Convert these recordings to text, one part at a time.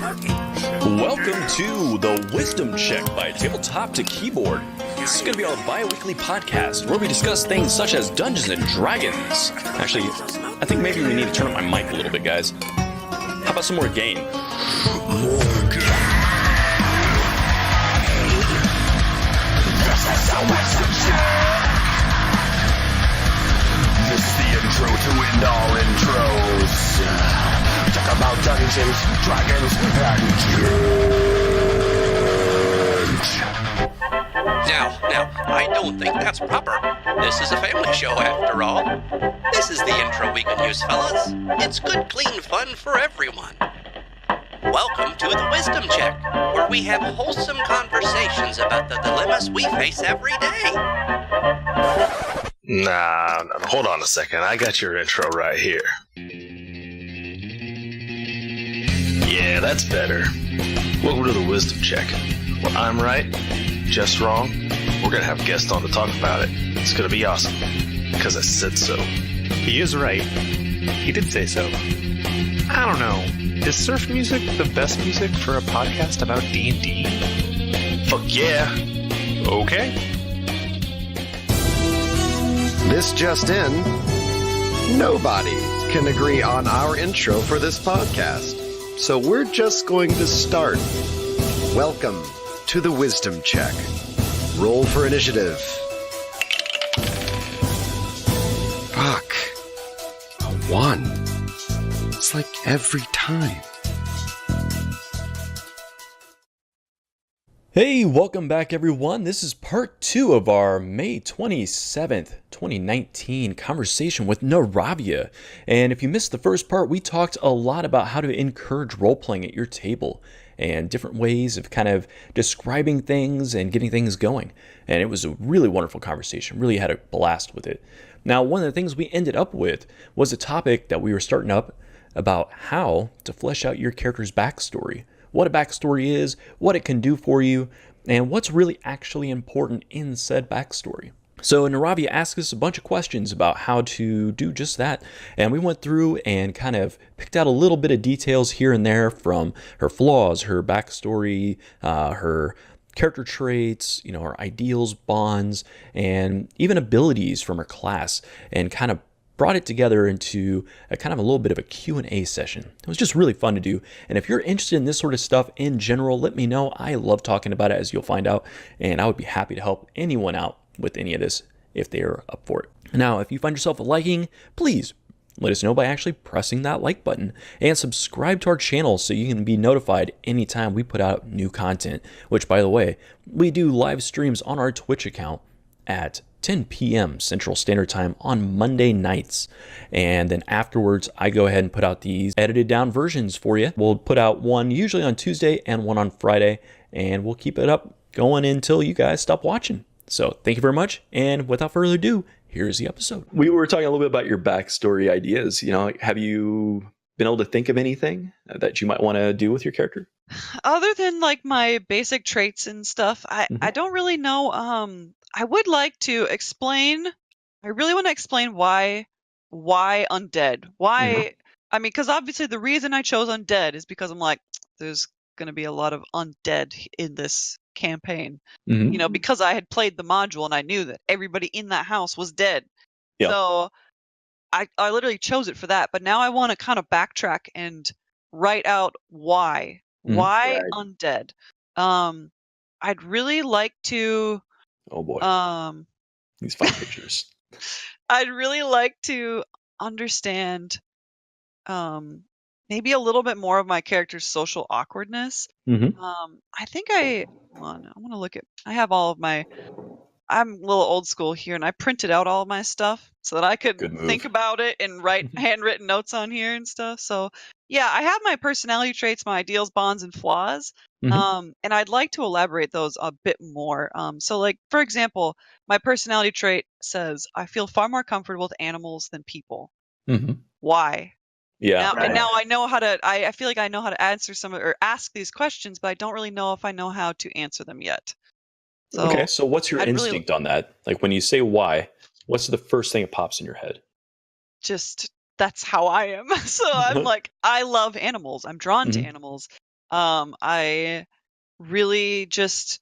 Welcome to the Wisdom Check by Tabletop to Keyboard. This is going to be our bi-weekly podcast where we discuss things such as Dungeons and Dragons. Actually, I think maybe we need to turn up my mic a little bit, guys. How about some more game? This is the intro to end all intros. Talk about Dungeons, Dragons, and Now, I don't think that's proper. This is a family show after all. This is the intro we can use, fellas. It's good, clean fun for everyone. Welcome to the Wisdom Check, where we have wholesome conversations about the dilemmas we face every day. Nah, hold on a second. I got your intro right here. Yeah, that's better. Welcome to the Wisdom Check, where I'm right, just wrong. We're gonna have guests on to talk about it. It's gonna be awesome, because I said so. He is right. He did say so. I don't know. Is surf music the best music for a podcast about D&D? Fuck yeah. Okay. This just in, nobody can agree on our intro for this podcast. So we're just going to start. Welcome to the Wisdom Check. Roll for initiative. Fuck. A 1. It's like every time. Hey, welcome back everyone. This is part 2 of our May 27th, 2019 conversation with Naravia. And if you missed the first part, we talked a lot about how to encourage role-playing at your table and different ways of kind of describing things and getting things going. And it was a really wonderful conversation. Really had a blast with it. Now, one of the things we ended up with was a topic that we were starting up about how to flesh out your character's backstory. What a backstory is, what it can do for you, and what's really actually important in said backstory. So Naravia asked us a bunch of questions about how to do just that, and we went through and kind of picked out a little bit of details here and there from her flaws, her backstory, her character traits, her ideals, bonds, and even abilities from her class, and kind of brought it together into a kind of a little bit of a Q&A session. It was just really fun to do. And if you're interested in this sort of stuff in general, let me know. I love talking about it, as you'll find out. And I would be happy to help anyone out with any of this if they are up for it. Now, if you find yourself liking, please let us know by actually pressing that like button and subscribe to our channel so you can be notified anytime we put out new content, which, by the way, we do live streams on our Twitch account at 10 p.m. Central Standard Time on Monday nights. And then afterwards, I go ahead and put out these edited down versions for you. We'll put out one usually on Tuesday and one on Friday, and we'll keep it up going until you guys stop watching. So thank you very much. And without further ado, here's the episode. We were talking a little bit about your backstory ideas. Have you been able to think of anything that you might want to do with your character? Other than like my basic traits and stuff, I don't really know. I would like to explain. I really want to explain why undead. Why? I mean, because obviously the reason I chose undead is because I'm like, there's going to be a lot of undead in this campaign. Because I had played the module and I knew that everybody in that house was dead. Yeah. So I literally chose it for that. But now I want to kind of backtrack and write out why. Why undead? I'd really like to. Oh boy. These 5 pictures. I'd really like to understand maybe a little bit more of my character's social awkwardness. I think I want to look at. I have all of my. I'm a little old school here, and I printed out all of my stuff so that I could think about it and write handwritten notes on here and stuff. So yeah, I have my personality traits, my ideals, bonds, and flaws. And I'd like to elaborate those a bit more. So like, for example, my personality trait says, I feel far more comfortable with animals than people. Why? Yeah. Now I know how to, I feel like I know how to answer or ask these questions, but I don't really know if I know how to answer them yet. So okay, so what's your instinct on that? Like when you say why, what's the first thing that pops in your head? Just, that's how I am. So I'm like, I love animals. I'm drawn to animals. I really just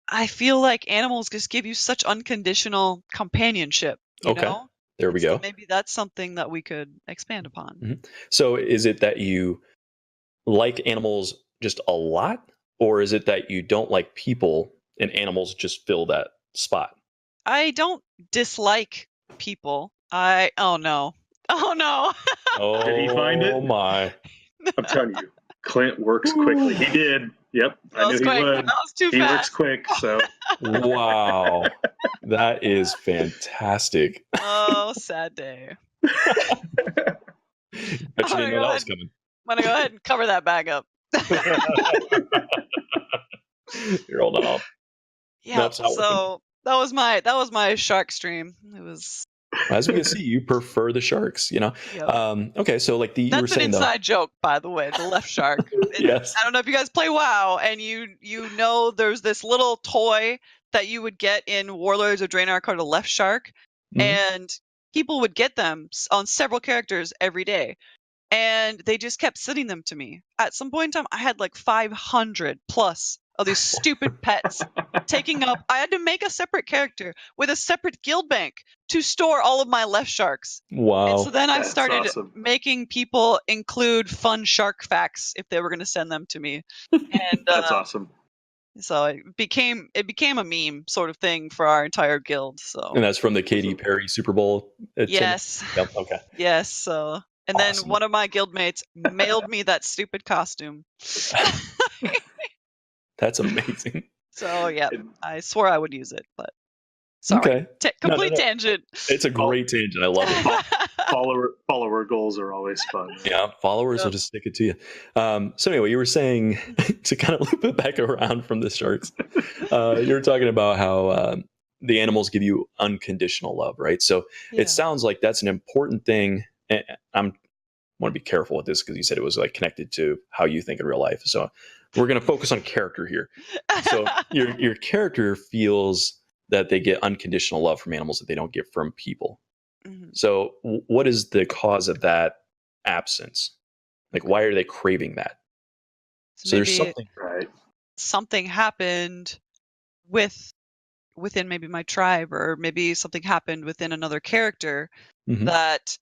I feel like animals just give you such unconditional companionship, you Okay. know? There we And so go. maybe that's something that we could expand upon. Mhm. So is it that you like animals just a lot, or is it that you don't like people and animals just fill that spot? I don't dislike people. Oh no. Oh no. Oh Did he find it? my. I'm telling you, Clint works quickly. He did. Yep, That I was knew he quick. would. That was too He fast. works quick, so Wow. That is fantastic. Oh, sad day. Bet you I'm didn't gonna know go that was ahead. coming. I'm gonna go ahead and cover that bag up. You're holding off. Yeah. Nope, it's not working. So that was my shark stream. It was. As we can see, you prefer the sharks, you know? Yep. Okay, so like you were That's an saying though. inside joke, by the way. The left shark. Yes. I don't know if you guys play WoW, and you know there's this little toy that you would get in Warlords of Draenor called a left shark, Mhm. and people would get them on several characters every day, and they just kept sending them to me. At some point in time, I had like 500 plus of these stupid pets taking up. I had to make a separate character with a separate guild bank to store all of my left sharks. Wow. And so then I That's started awesome. making people include fun shark facts if they were going to send them to me. And that's awesome. so it became a meme sort of thing for our entire guild. So And that's from the Katy Perry Super Bowl. yes, Yep. Okay. yes. So and then Awesome. one of my guildmates mailed me that stupid costume. That's amazing. So yeah, I swore I would use it, but sorry, Okay. complete No. tangent. It's a great tangent. I love it. Follower goals are always fun. Yeah, followers will just stick it to you. So anyway, you were saying to kind of loop it back around from the sharks. You were talking about how the animals give you unconditional love, right? So Yeah. it sounds like that's an important thing. And I want to be careful with this because you said it was like connected to how you think in real life. So we're going to focus on character here. So your character feels that they get unconditional love from animals that they don't get from people. Mhm. So what is the cause of that absence? Like, why are they craving that? So there's maybe something. Right. something happened within maybe my tribe, or maybe something happened within another character Mhm. that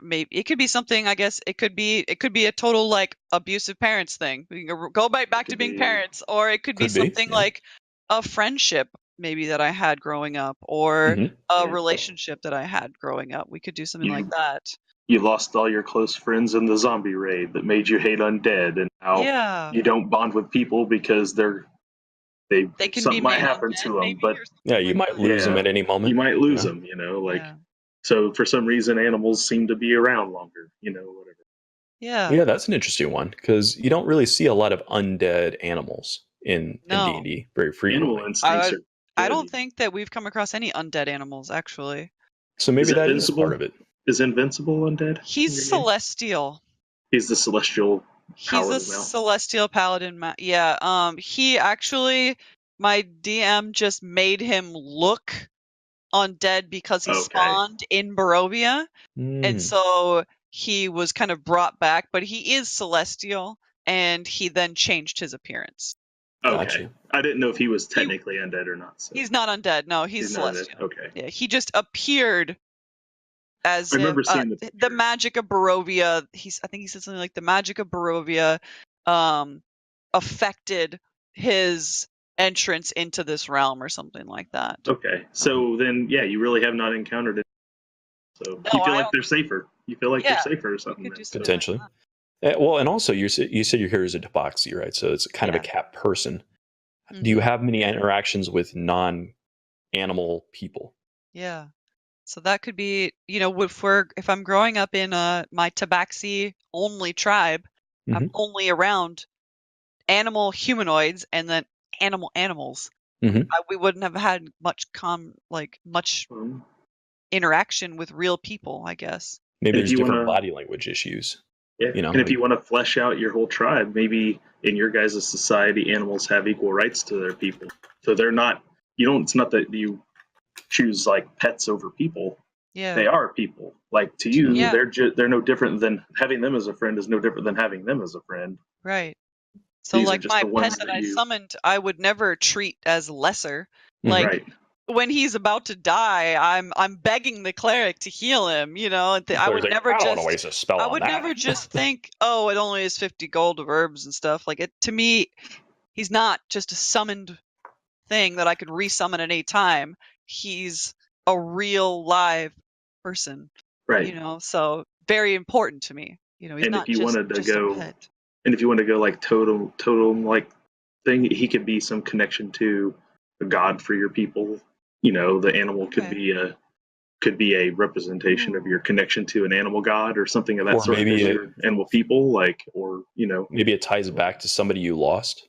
maybe it could be something. I guess it could be a total like abusive parents thing. We can go back to could being be- parents, or it could be Could be, something yeah. like a friendship maybe that I had growing up, or Mhm. a Yeah. relationship that I had growing up. We could do something You- like that. You lost all your close friends in the zombie raid that made you hate undead, and now Yeah, you don't bond with people because they can something be might made happen undead to them. maybe, But or something Yeah, you like might that. lose them Yeah. at any moment. you might lose know? them. Like Yeah. so. For some reason, animals seem to be around longer. Whatever. Yeah. Yeah, that's an interesting one because you don't really see a lot of undead animals in No. D&D very frequently. Animal instincts are. I don't good. think that we've come across any undead animals, actually. So maybe Is that is Invincible? part of it. Is Invincible undead? He's in your game? celestial. He's the celestial He's a paladin now. celestial paladin. Yeah. He actually, my DM just made him look undead because he Okay. spawned in Barovia, Mm. and so he was kind of brought back. But he is celestial, and he then changed his appearance. Okay. Gotcha. I didn't know if he was technically undead or not. So. He's not undead. No, he's not undead. celestial. Okay. Yeah, he just appeared as I if remember seeing the the picture. magic of Barovia. I think he said something like the magic of Barovia affected his entrance into this realm, or something like that. Okay. So then, yeah, you really have not encountered it. So No, you feel I like don't- they're safer. You feel like Yeah, they're safer or We something. could then. do something Potentially. like that. Well, and also you said your hero is a tabaxi, right? So it's kind of a cat person. Do you Mhm. have many interactions with non-animal people? Yeah. So that could be, if I'm growing up in my tabaxi only tribe, I'm only around animal humanoids and then animals. Mhm. We wouldn't have had much interaction with real people, I guess. Maybe And if there's you different wanna- body language issues. Yeah. And if you want to flesh out your whole tribe, maybe in your guys' society, animals have equal rights to their people. So they're not. It's not that you choose like pets over people. Yeah. They are people. Like to you, Yeah. they're no different than having them as a friend is no different than having them as a friend. Right. So These are like just my the ones pet that that I you summoned, I would never treat as lesser. Mhm. Like right. when he's about to die, I'm begging the cleric to heal him, you know. I would never I don't want to just waste a spell I on would that. never just think, oh, it only is 50 gold of herbs and stuff. Like it to me, he's not just a summoned thing that I could resummon at any time. He's a real live person, Right. you know. So very important to me. You know, he's And not if you just wanted to just a go pet. and if you want to go like totem like thing, he could be some connection to a god for your people. You know, the animal could Okay. be a representation of your connection to an animal god or something of that Or sort. maybe Because it- you're animal people, like, or you know, Maybe it ties back to somebody you lost.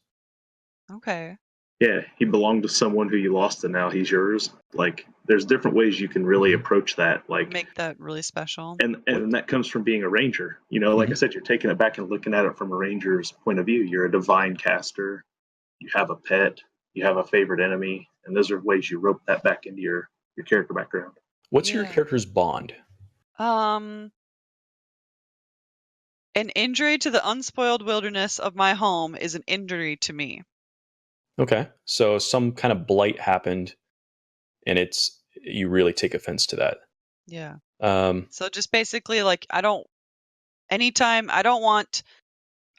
Okay. yeah, he belonged to someone who you lost, and now he's yours. Like, there's different ways you can really approach that. Like, Make that really special. and that comes from being a ranger. You know, like I said, you're taking it back and looking at it from a ranger's point of view. You're a divine caster. You have a pet. You have a favorite enemy, and those are ways you rope that back into your character background. What's your Yeah. character's bond? An injury to the unspoiled wilderness of my home is an injury to me. Okay, so some kind of blight happened, and you really take offense to that. Yeah. Um, So just basically like I don't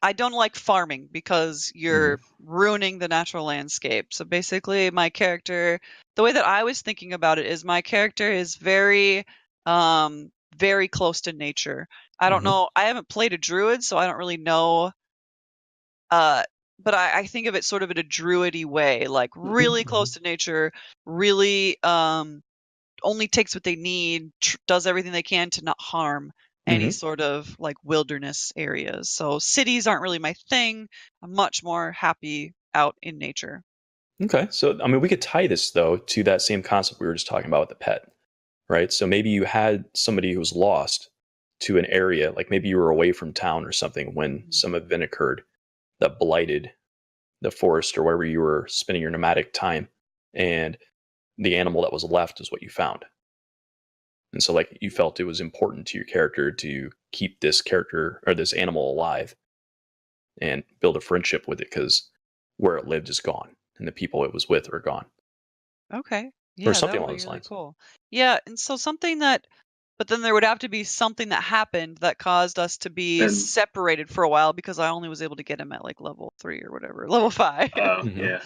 like farming because you're ruining the natural landscape. So basically my character, the way that I was thinking about it is my character is very very close to nature. I don't know, I haven't played a druid, so I don't really know but I think of it sort of in a druidy way, like really close to nature, really only takes what they need, does everything they can to not harm any sort of like wilderness areas. So cities aren't really my thing. I'm much more happy out in nature. Okay, so I mean, we could tie this though to that same concept we were just talking about with the pet, right? So maybe you had somebody who was lost to an area, like maybe you were away from town or something when some event occurred that blighted the forest or wherever you were spending your nomadic time, and the animal that was left is what you found. And so, like, you felt it was important to your character to keep this character or this animal alive and build a friendship with it because where it lived is gone and the people it was with are gone. Okay. Or Yeah, that something would along be those really lines. cool. Yeah, and so but then there would have to be something that happened that caused us to be And separated for a while because I only was able to get him at like level 3 or whatever, level 5. yeah.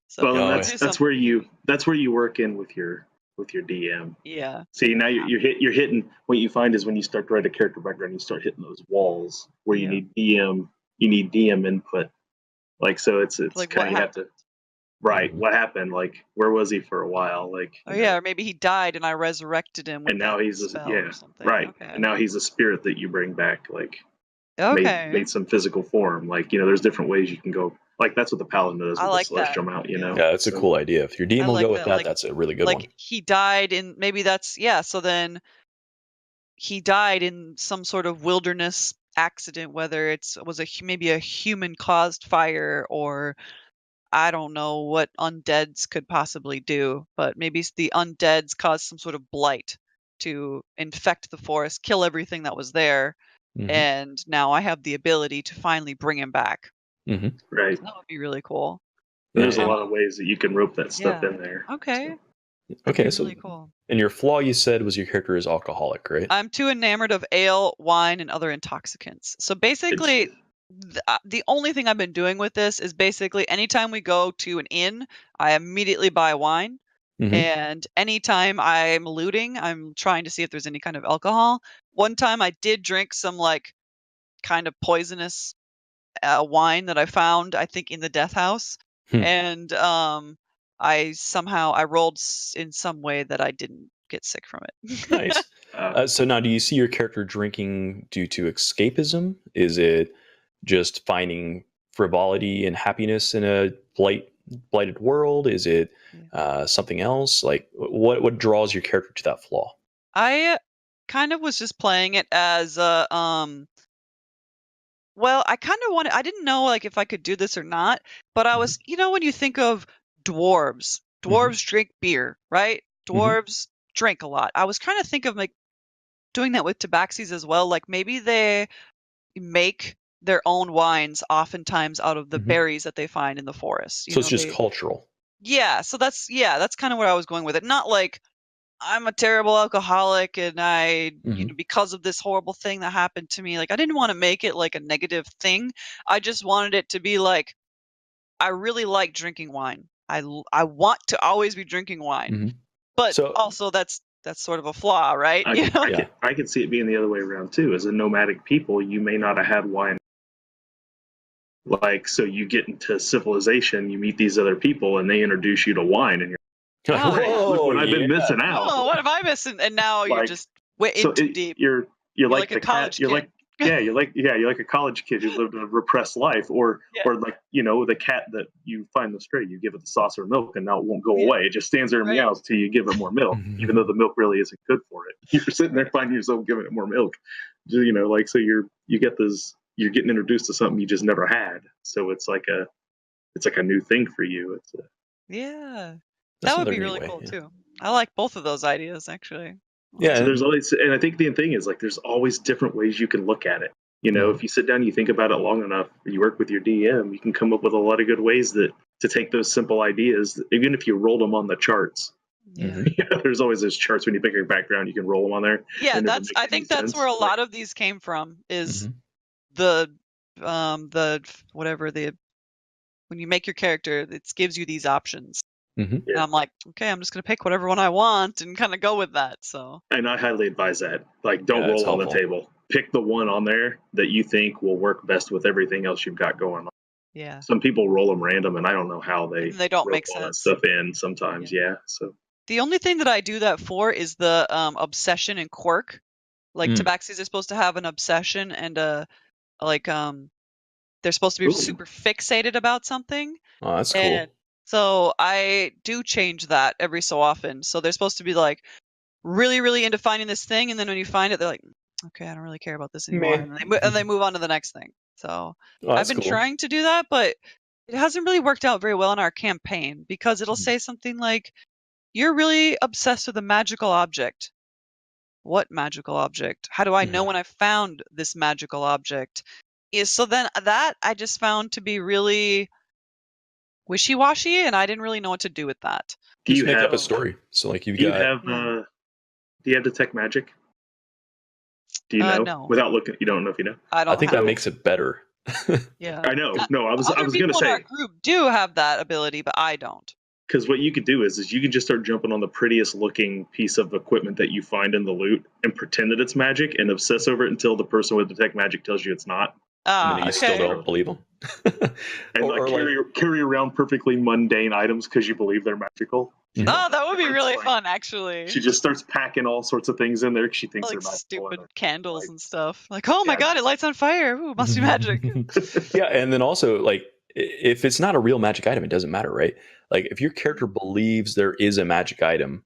So Well, there and would Oh, have to that's be that's where something. you work in with your DM. Yeah. See, now you're hitting what you find is when you start to write a character background, you start hitting those walls where you Yeah. need DM input. Like, so it's Like kind what of, you have happened? to right, what happened, like where was he for a while, like, Oh yeah, or maybe he died and I resurrected him with and now that he's spell yeah, or something. right, Okay. and now he's a spirit that you bring back, like Okay. made some physical form. Like, you know, there's different ways you can go. Like, that's what the paladin does I with the like that. celestial mount, you know. yeah, that's a So, cool idea. If your DM I will like go with that. that, that's a really good one. Like he died in maybe that's yeah, so then he died in some sort of wilderness accident, whether maybe a human caused fire or I don't know what undeads could possibly do, but maybe the undeads caused some sort of blight to infect the forest, kill everything that was there, and now I have the ability to finally bring him back. right. That would be really cool. There's a And- lot of ways that you can rope that stuff Yeah. in there. Okay. So, That'd Okay, be so really cool. and your flaw you said was your character is alcoholic, right? I'm too enamored of ale, wine, and other intoxicants. So basically, the only thing I've been doing with this is basically anytime we go to an inn, I immediately buy wine. And anytime I'm looting, I'm trying to see if there's any kind of alcohol. One time I did drink some like kind of poisonous wine that I found, I think, in the death house. And I rolled in some way that I didn't get sick from it. Nice. So now, do you see your character drinking due to escapism? Is it just finding frivolity and happiness in a blighted world? Is it something else? Like, what draws your character to that flaw? I kind of was just playing it as a well, I didn't know like if I could do this or not, but I was, when you think of dwarves, dwarves drink beer, right? Dwarves drank a lot. I was trying to think of like doing that with tabaxis as well. Like maybe they make their own wines oftentimes out of the berries that they find in the forest. So it's just cultural. Yeah, so that's kind of where I was going with it. Not like I'm a terrible alcoholic and I, because of this horrible thing that happened to me, like I didn't want to make it like a negative thing. I just wanted it to be like, I really like drinking wine. I want to always be drinking wine, but also that's sort of a flaw, right? I can see it being the other way around too. As a nomadic people, you may not have had wine. Like, so you get into civilization, you meet these other people, and they introduce you to wine, and you're look what I've been missing out. Oh, what have I missing? And now you're just way in too deep. You're like the cat. You're like you're like a college kid who lived a repressed life, or like the cat that you find the stray, you give it the saucer of milk, and now it won't go away. It just stands there and meows till you give it more milk, even though the milk really isn't good for it. You're sitting there finding yourself giving it more milk, like so you get this. You're getting introduced to something you just never had, so it's like a new thing for you. That would be really cool too. I like both of those ideas actually. Yeah, so there's always, and I think the thing is like there's always different ways you can look at it. If you sit down, you think about it long enough, you work with your DM, you can come up with a lot of good ways to take those simple ideas, even if you rolled them on the charts. There's always those charts when you pick your background, you can roll them on there. I think that's where a lot of these came from. Is the when you make your character, it gives you these options. And I'm like, okay, I'm just gonna pick whatever one I want and kind of go with that. So, and I highly advise that. Like, don't roll on the table. Pick the one on there that you think will work best with everything else you've got going on. Yeah. Some people roll them random, and I don't know how they don't make all sense. That stuff in sometimes. So the only thing that I do that for is the obsession and quirk. Like tabaxis are supposed to have an obsession and they're supposed to be super fixated about something. Oh, that's cool. So I do change that every so often. So they're supposed to be like really, really into finding this thing, and then when you find it, they're like, okay, I don't really care about this anymore, and they move on to the next thing. So I've been trying to do that, but it hasn't really worked out very well in our campaign because it'll say something like, "You're really obsessed with a magical object." What magical object? How do I know when I found this magical object? So then that I just found to be really wishy-washy, and I didn't really know what to do with that. Do you make up a story? So like do you have detect magic? Do you know? No. Without looking, you don't know if you know. I think that makes it better. Yeah. I know. No, I was going to say. Our group do have that ability, but I don't. Because what you could do is you can just start jumping on the prettiest looking piece of equipment that you find in the loot and pretend that it's magic and obsess over it until the person with detect magic tells you it's not. And then you still don't believe them. And carry around perfectly mundane items because you believe they're magical. Oh, that would be really fun, actually. She just starts packing all sorts of things in there because she thinks they're magical. Stupid candles and stuff. Like, oh my god, it lights on fire. Ooh, must be magic. Yeah, and then also, like, if it's not a real magic item, it doesn't matter, right? Like, if your character believes there is a magic item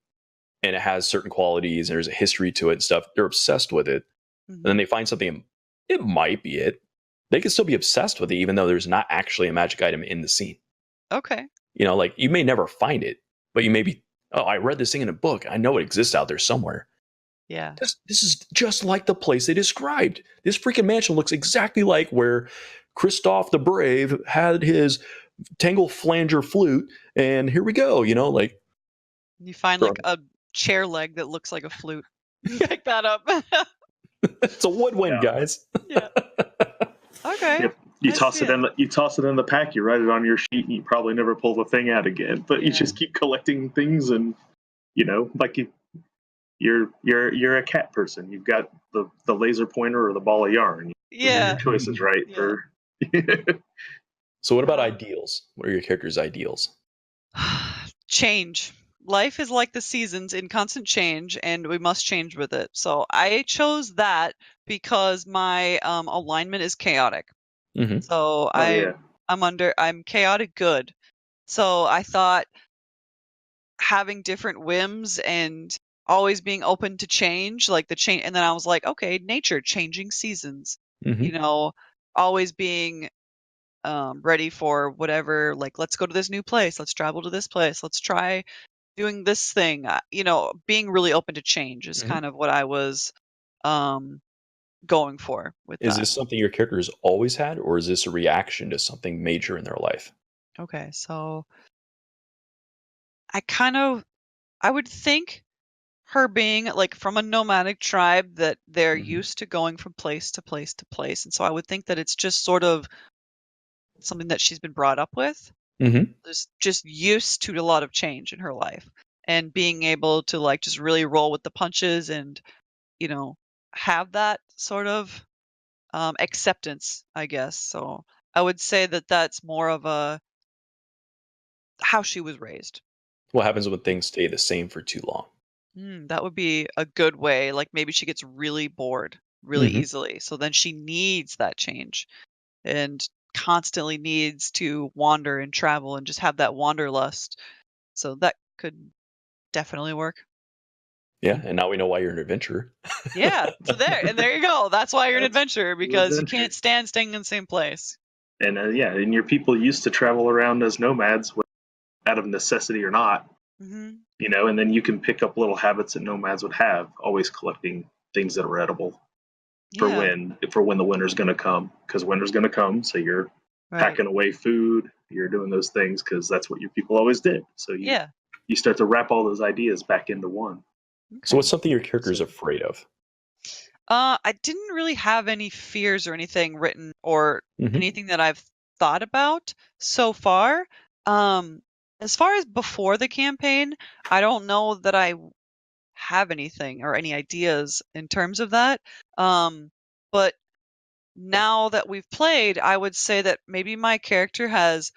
and it has certain qualities and there's a history to it and stuff, they're obsessed with it. And then they find something, it might be it. They can still be obsessed with it, even though there's not actually a magic item in the scene. Okay. Like, you may never find it, but you may be, oh, I read this thing in a book. I know it exists out there somewhere. Yeah. This is just like the place they described. This freaking mansion looks exactly like where Christoph the Brave had his tangle flanger flute, and here we go, like. You find like a chair leg that looks like a flute. Pick that up. It's a woodwind, guys. Yeah. Okay. Yep. You toss it in the pack, you write it on your sheet, and you probably never pull the thing out again. But you just keep collecting things, and like you're a cat person. You've got the laser pointer or the ball of yarn. Your choices, right? So what about ideals? What are your character's ideals? Change. Life is like the seasons in constant change, and we must change with it. So I chose that because my alignment is chaotic. So I'm chaotic good. So I thought having different whims and always being open to change, like the change, and then I was like, okay, nature, changing seasons. Always being ready for whatever. Like, let's go to this new place. Let's travel to this place. Let's try doing this thing. Being really open to change is kind of what I was going for with Is that. this something your characters always had, or is this a reaction to something major in their life? Okay, so I would think her being like from a nomadic tribe that they're used to going from place to place to place, and so I would think that it's just sort of something that she's been brought up with. Mm-hmm. Just used to a lot of change in her life, and being able to like just really roll with the punches and have that sort of acceptance, I guess. So I would say that that's more of a how she was raised. What happens when things stay the same for too long? That would be a good way. Like maybe she gets really bored really easily, so then she needs that change and constantly needs to wander and travel and just have that wanderlust. So that could definitely work. Yeah, and now we know why you're an adventurer. Yeah, so there you go. That's why you're an adventurer, because you can't stand staying in the same place. And and your people used to travel around as nomads, out of necessity or not. Hmm. And then you can pick up little habits that nomads would have, always collecting things that are edible for Yeah, when the winter's going to come, because winter's going to come. So you're right. packing away food, you're doing those things because that's what your people always did. So Yeah. you start to wrap all those ideas back into one. So what's something your character's afraid of? I didn't really have any fears or anything written or anything that I've thought about so far. As far as before the campaign, I don't know that I have anything or any ideas in terms of that. But now that we've played, I would say that maybe my character has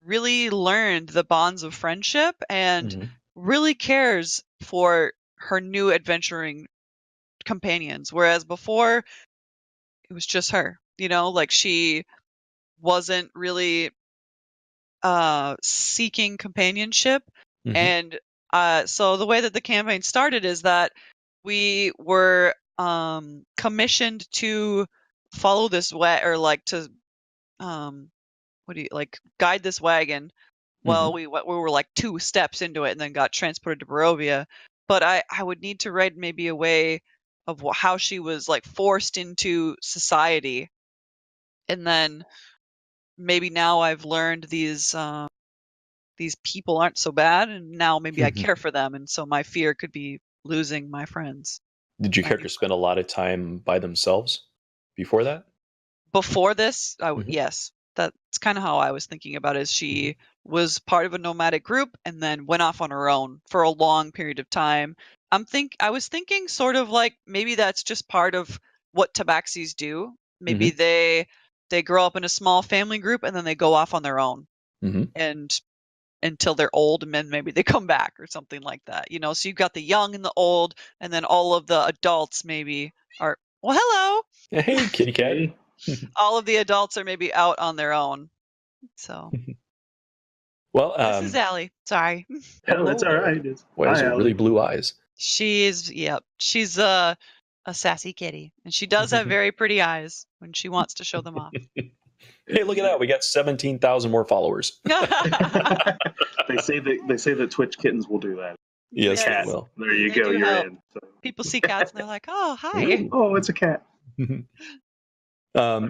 really learned the bonds of friendship and really cares for her new adventuring companions, whereas before it was just her, like she wasn't really seeking companionship. And so the way that the campaign started is that we were commissioned to follow this way, or like to guide this wagon. Well, we were like 2 steps into it and then got transported to Barovia. But I would need to write maybe a way of how she was like forced into society, and then maybe now I've learned these people aren't so bad, and now maybe I care for them, and so my fear could be losing my friends. Did your My new character spend a lot of time by themselves before that? Before this, yes, that's kind of how I was thinking about it. Is she was part of a nomadic group and then went off on her own for a long period of time. I was thinking sort of like maybe that's just part of what tabaxis do. Maybe they grow up in a small family group and then they go off on their own and until they're old, and then maybe they come back or something like that. So you've got the young and the old, and then all of the adults maybe are, well, hello. Hey, kitty cat. All of the adults are maybe out on their own. So Well, this is Allie. Sorry. Oh, that's all right. Boy, those are really blue eyes. She's a sassy kitty, and she does have very pretty eyes when she wants to show them off. Hey, look at that! We got 17,000 more followers. They say that Twitch kittens will do that. Yes, Yes. they will. There you They go. do You're help. in. So. People see cats and they're like, "Oh, hi." Oh, it's a cat.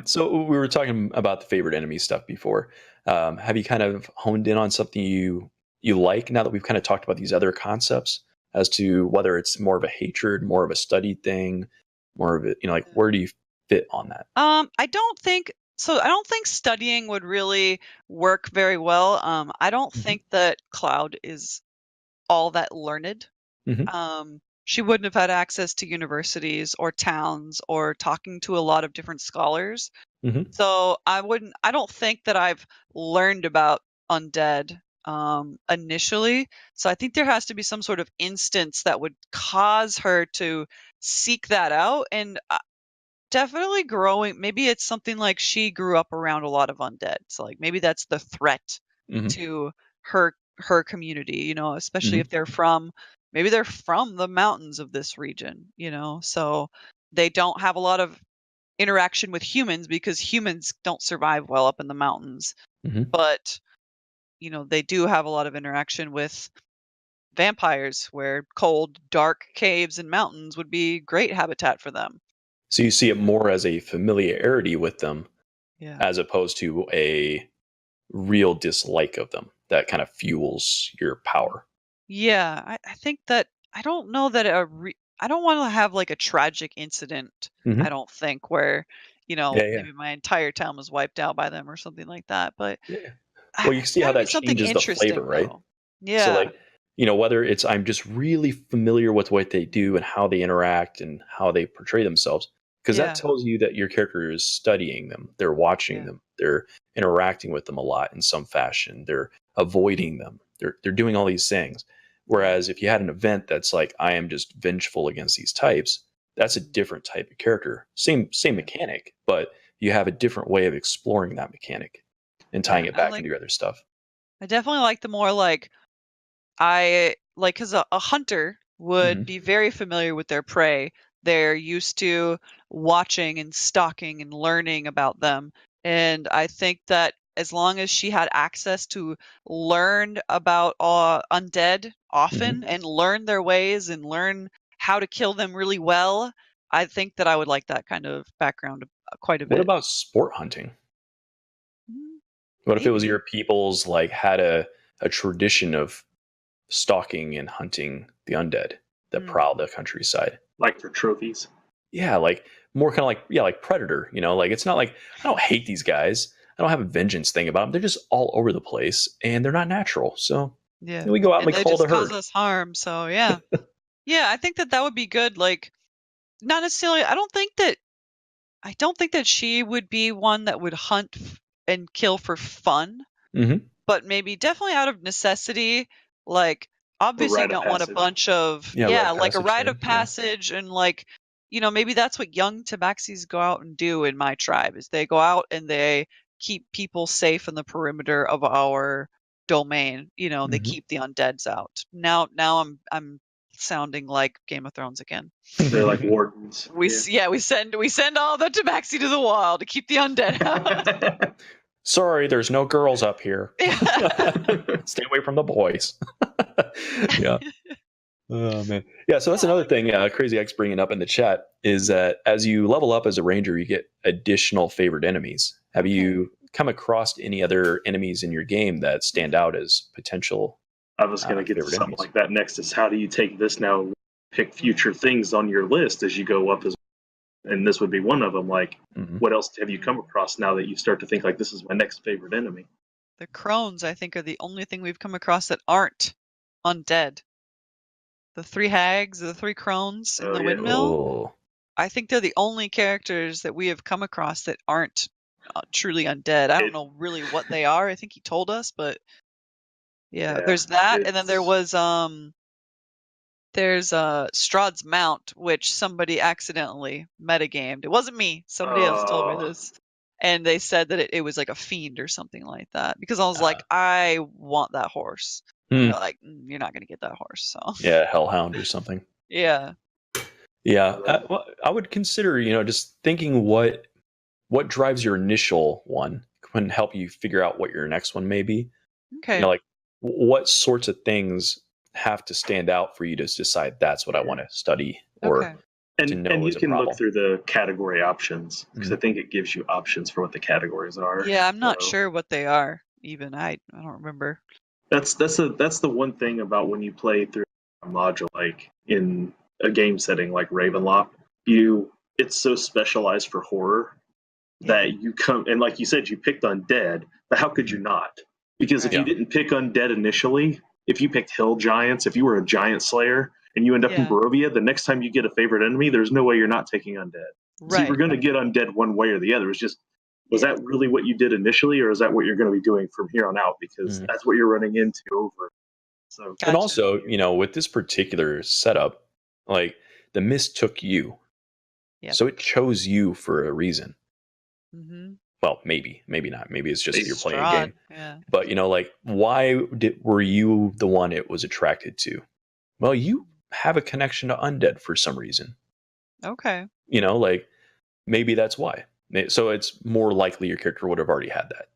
So we were talking about the favorite enemy stuff before. Have you kind of honed in on something you like now that we've kind of talked about these other concepts as to whether it's more of a hatred, more of a studied thing, more of it, like where do you fit on that? I don't think so. I don't think studying would really work very well. I don't think that Cloud is all that learned. She wouldn't have had access to universities or towns or talking to a lot of different scholars. So I don't think that I've learned about undead initially. So I think there has to be some sort of instance that would cause her to seek that out. And definitely growing, maybe it's something like she grew up around a lot of undead. So like maybe that's the threat to her community, especially if maybe they're from the mountains of this region, so they don't have a lot of interaction with humans because humans don't survive well up in the mountains. But they do have a lot of interaction with vampires, where cold, dark caves and mountains would be great habitat for them. So you see it more as a familiarity with them Yeah. as opposed to a real dislike of them that kind of fuels your power. Yeah, I think that I don't know that I don't want to have like a tragic incident. I Mhm. don't think where, Yeah, yeah. maybe my entire town was wiped out by them or something like that. But Yeah. Well, you can see how gotta be that something changes the flavor, interesting right? though. So, Yeah, like, whether it's I'm just really familiar with what they do and how they interact and how they portray themselves, because that yeah, tells you that your character is studying them, they're watching yeah, them, they're interacting with them a lot in some fashion, they're avoiding them, they're doing all these things. yeah. Whereas if you had an event that's like I am just vengeful against these types, that's a Mhm. different type of character. Same Yeah, mechanic, but you have a different way of exploring that mechanic and tying yeah. it back into your other stuff. I definitely like the more like I like because a hunter would Hmm. be very familiar with their prey. They're used to watching and stalking and learning about them. And I think that as long as she had access to learn about undead Hmm. often and learn their ways and learn how to kill them really well, I think that I would like that kind of background quite a What bit. about sport hunting? Mm, What if it was maybe. your people's like had a tradition of stalking and hunting the undead that Mm, prowl the countryside? Like for trophies. Yeah, like more kind of like like Predator. Like it's not like I don't hate these guys. I don't have a vengeance thing about them. They're just all over the place and they're not natural. So yeah. we go out and And we they call the just cause herd. us harm. So, yeah. Yeah, I think that that would be good. Like, not necessarily. I don't think that she would be one that would hunt and kill for fun, Hmm. but maybe definitely out of necessity. Like, A obviously, you rite of don't want a passage. bunch of Yeah, rite of like a passage rite of thing. Yeah. passage, and like, maybe that's what young tabaxis go out and do in my tribe. Is they go out and they keep people safe in the perimeter of our domain. They Hmm. keep the undeads out. Now I'm sounding like Game of Thrones again. They're like wardens. We send all the tabaxi to the wall to keep the undead out. Sorry, there's no girls up here. Stay away from the boys. Yeah. Oh man, yeah. So that's Yeah, I another like thing. Crazy X bringing up in the chat is that as you level up as a ranger, you get additional favored enemies. Have Okay. you come across any other enemies in your game that stand out as potential I was going to get to favored something enemies? like that next. Is how do you take this now, pick future things on your list as you go up, and this would be one of them. Like, Hmm. what else have you come across now that you start to think like this is my next favorite enemy? The crones, I think, are the only thing we've come across that aren't undead. The three hags, the three crones in Oh the yeah, windmill. Oh, I think they're the only characters that we have come across that aren't truly undead. I don't it, know really what they are. I think he told us, but yeah, yeah, there's that, and then it's there's Strahd's Mount, which somebody accidentally metagamed. It wasn't me. Somebody else told me uh, this. And they said that it was like a fiend or something like that. Because I was uh, like, I want that horse. And hmm. they're like, you're not going to get that horse. So, Yeah, hellhound or something. yeah. Yeah, well, I would consider just thinking what drives your initial one can help you figure out what your next one may be. Okay. Like what sorts of things have to stand out for you to decide that's what I want to study or Okay. to and know you is a can look problem. through the category options because I Mhm. think it gives you options for what the categories are. Yeah, I'm not So sure what they are, even. I don't remember. that's the one thing about when you play through a module like in a game setting like Ravenloft, it's so specialized for horror Yeah. that you come and like you said, you picked undead, but how could you not? Because if Right. you Yeah. didn't pick undead initially, if you picked hill giants, if you were a giant slayer and you end up in Yeah. Barovia, the next time you get a favorite enemy, there's no way you're not taking undead. So you were Right. going to get undead one way or the other. It's just was Yeah. that really what you did initially, or is that what you're going to be doing from here on out? Because Mhm. that's what you're running into over. So And Gotcha. also, with this particular setup, like the mist took you. Yep. So it chose you for a reason. Mm-hmm. Well, maybe not. Maybe it's just you're playing a Strahd. game. Yeah. But like why were you the one it was attracted to? Well, you have a connection to undead for some reason. Okay. Like maybe that's why. So it's more likely your character would have already had that.